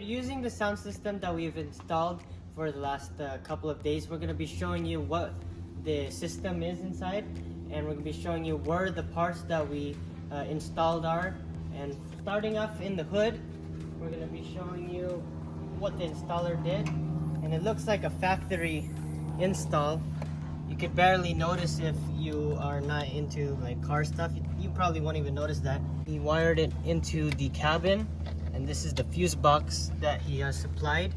using the sound system that we've installed for the last couple of days. We're going to be showing you what the system is inside, and we're going to be showing you where the parts that we installed are. And starting off in the hood, we're going to be showing you what the installer did, and it looks like a factory install. You could barely notice if you are not into like car stuff. You probably won't even notice that. He wired it into the cabin, and this is the fuse box that he has supplied.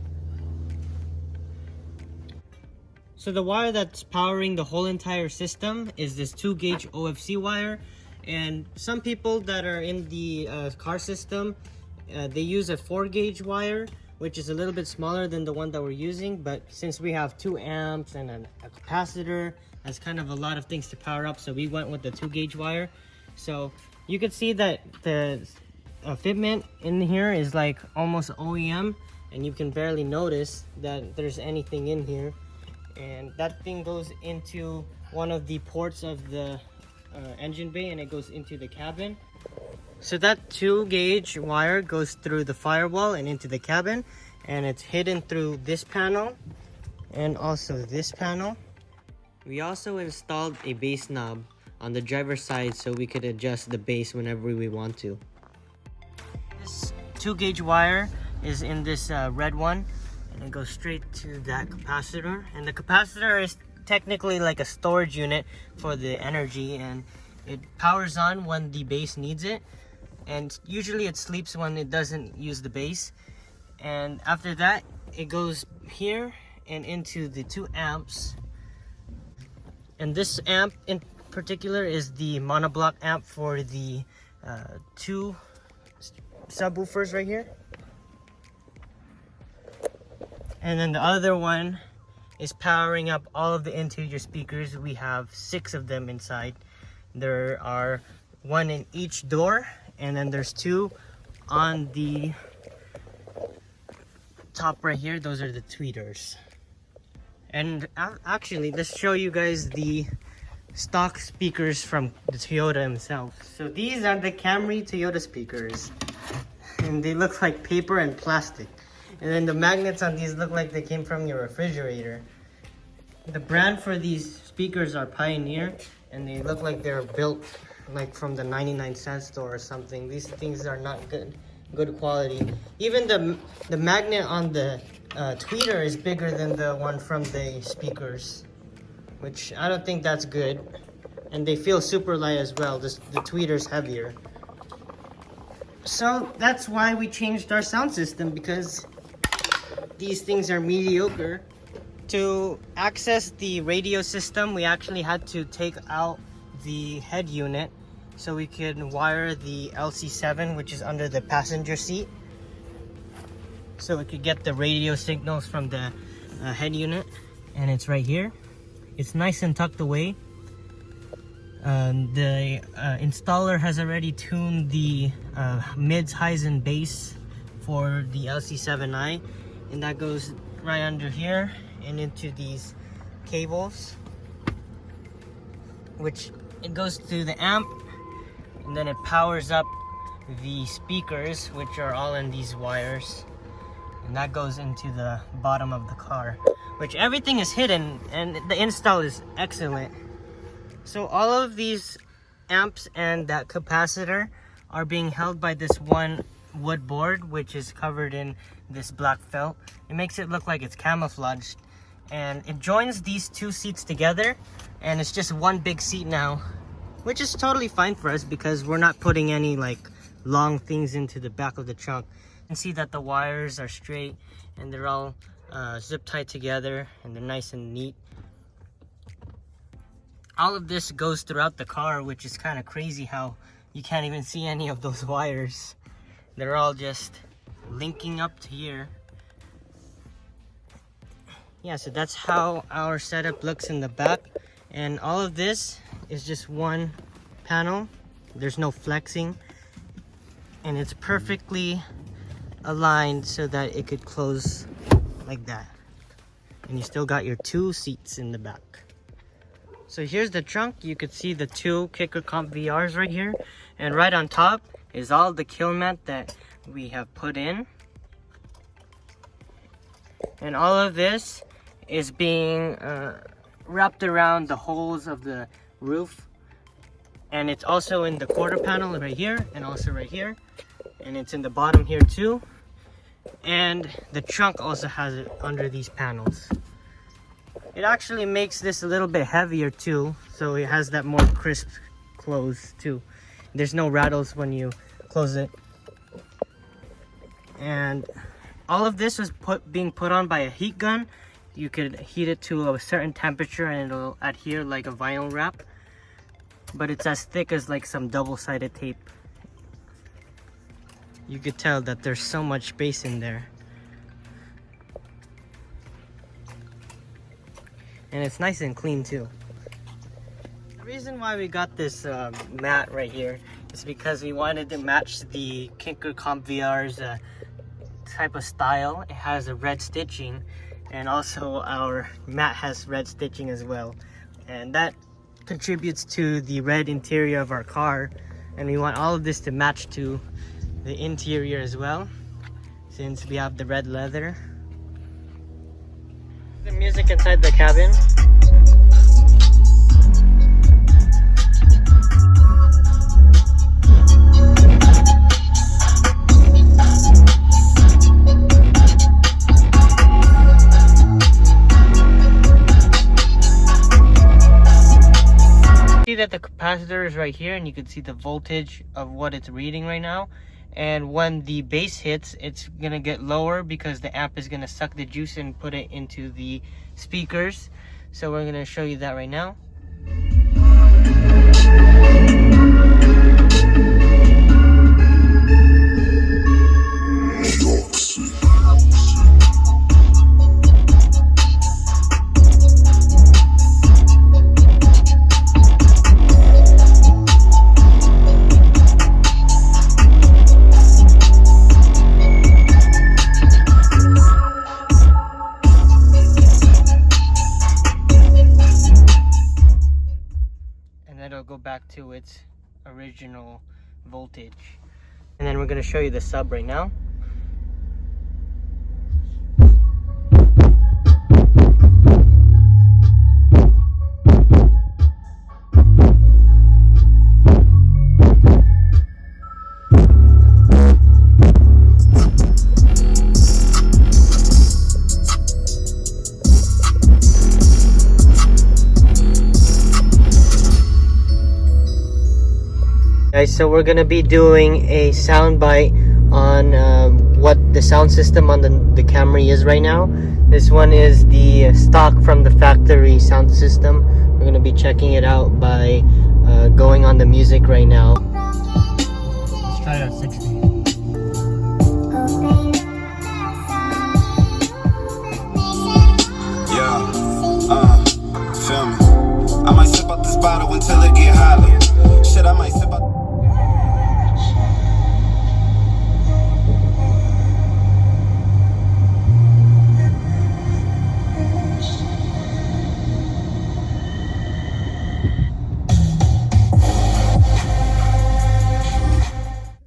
So the wire that's powering the whole entire system is this 2-gauge OFC wire, and some people that are in the car system, they use a 4-gauge wire, which is a little bit smaller than the one that we're using. But since we have 2 amps and a capacitor, that's kind of a lot of things to power up, so we went with the 2-gauge wire. So you can see that the fitment in here is like almost OEM, and you can barely notice that there's anything in here. And that thing goes into one of the ports of the engine bay, and it goes into the cabin. So that 2-gauge wire goes through the firewall and into the cabin, and it's hidden through this panel and also this panel. We also installed a bass knob on the driver's side so we could adjust the bass whenever we want to. This 2-gauge wire is in this red one, and it goes straight to that capacitor. And the capacitor is technically like a storage unit for the energy, and it powers on when the bass needs it, and usually it sleeps when it doesn't use the bass. And after that, it goes here and into the 2 amps. And this amp in particular is the monoblock amp for the 2 subwoofers right here. And then the other one is powering up all of the interior speakers. We have 6 of them inside. There are 1 in each door, and then there's 2 on the top right here. Those are the tweeters. And actually, let's show you guys the stock speakers from the Toyota himself. So these are the Camry Toyota speakers, and they look like paper and plastic. And then the magnets on these look like they came from your refrigerator. The brand for these speakers are Pioneer, and they look like they're built like from the 99-cent store or something. These things are not good quality. Even the magnet on the tweeter is bigger than the one from the speakers, which I don't think that's good. And they feel super light as well. The tweeter's heavier. So that's why we changed our sound system, because these things are mediocre. To access the radio system, we actually had to take out the head unit so we could wire the LC7, which is under the passenger seat, so we could get the radio signals from the head unit. And it's right here. It's nice and tucked away. The installer has already tuned the mids, highs, and bass for the LC7i, and that goes right under here and into these cables, which it goes to the amp, and then it powers up the speakers, which are all in these wires, and that goes into the bottom of the car, which everything is hidden, and the install is excellent. So all of these amps and that capacitor are being held by this one wood board, which is covered in this black felt. It makes it look like it's camouflaged, and it joins these 2 seats together, and it's just one big seat now, which is totally fine for us because we're not putting any like long things into the back of the trunk. You can see that the wires are straight, and they're all zip tied together, and they're nice and neat. All of this goes throughout the car, which is kind of crazy how you can't even see any of those wires. They're all just linking up to here. Yeah, so that's how our setup looks in the back. And all of this is just one panel. There's no flexing. And it's perfectly aligned so that it could close like that. And you still got your 2 seats in the back. So here's the trunk. You could see the 2 Kicker Comp VRs right here. And right on top is all the Kilmat that we have put in. And all of this is being wrapped around the holes of the roof. And it's also in the quarter panel right here and also right here. And it's in the bottom here too. And the trunk also has it under these panels. It actually makes this a little bit heavier too, so it has that more crisp close too. There's no rattles when you close it. And all of this was being put on by a heat gun. You could heat it to a certain temperature and it'll adhere like a vinyl wrap. But it's as thick as like some double-sided tape. You could tell that there's so much space in there. And it's nice and clean too. The reason why we got this mat right here is because we wanted to match the Kinker Comp VR's type of style. It has a red stitching, and also our mat has red stitching as well. And that contributes to the red interior of our car. And we want all of this to match to the interior as well, since we have the red leather. The music inside the cabin. See that the capacitor is right here, and you can see the voltage of what it's reading right now. And when the bass hits, it's gonna get lower because the amp is gonna suck the juice and put it into the speakers. So we're gonna show you that right now. It'll go back to its original voltage. And then we're going to show you the sub right now. Guys, so we're gonna be doing a sound bite on what the sound system on the Camry is right now. This one is the stock from the factory sound system. We're gonna be checking it out by going on the music right now. Let's try it at 60. Yeah, feel me? I might sip up this bottle until it get hollow. Shit, I might sip up.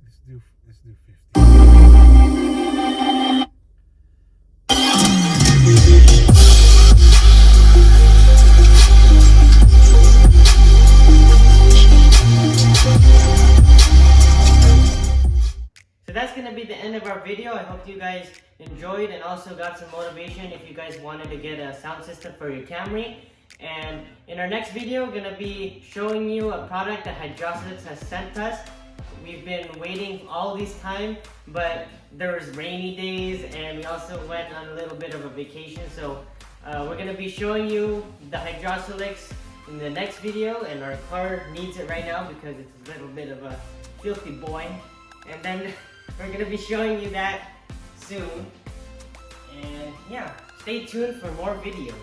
Let's do 50. So that's going to be the end of our video. I hope you guys enjoyed and also got some motivation if you guys wanted to get a sound system for your Camry. And in our next video, we're going to be showing you a product that Hydraulics has sent us. We've been waiting all this time, but there was rainy days and we also went on a little bit of a vacation. So we're going to be showing you the Hydraulics in the next video, and our car needs it right now because it's a little bit of a filthy boy. And then we're going to be showing you that soon. And yeah, stay tuned for more videos.